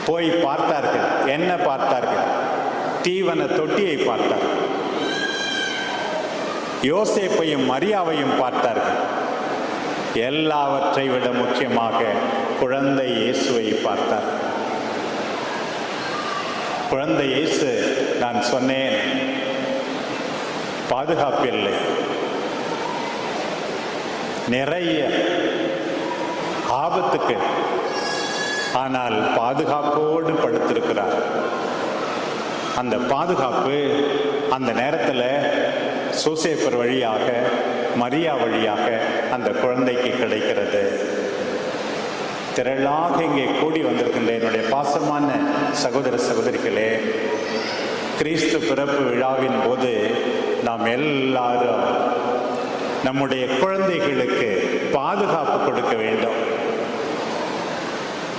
போய் பார்த்தார்கள். என்ன பார்த்தார்கள்? தீவன தொட்டியை பார்த்தார்கள். யோசேப்பையும் மரியாவையும் பார்த்தார்கள். எல்லாவற்றை விட முக்கியமாக குழந்தை இயேசுவை பார்த்தார். குழந்தை இயேசு, நான் சொன்னேன், பாதுகாப்பில்லை, நிறைய ஆபத்துக்கு, ஆனால் பாதுகாப்போடு படுத்திருக்கிறார். அந்த பாதுகாப்பு அந்த நேரத்தில் சூசேப்பர் வழியாக, மரியா வழியாக அந்த குழந்தைக்கு கிடைக்கிறது. திரளாக இங்கே கூடி வந்திருக்கின்ற என்னுடைய பாசமான சகோதர சகோதரிகளே, கிறிஸ்து பிறப்பு விழாவின் போது நாம் எல்லாரும் நம்முடைய குழந்தைகளுக்கு பாதுகாப்பு கொடுக்க வேண்டும்.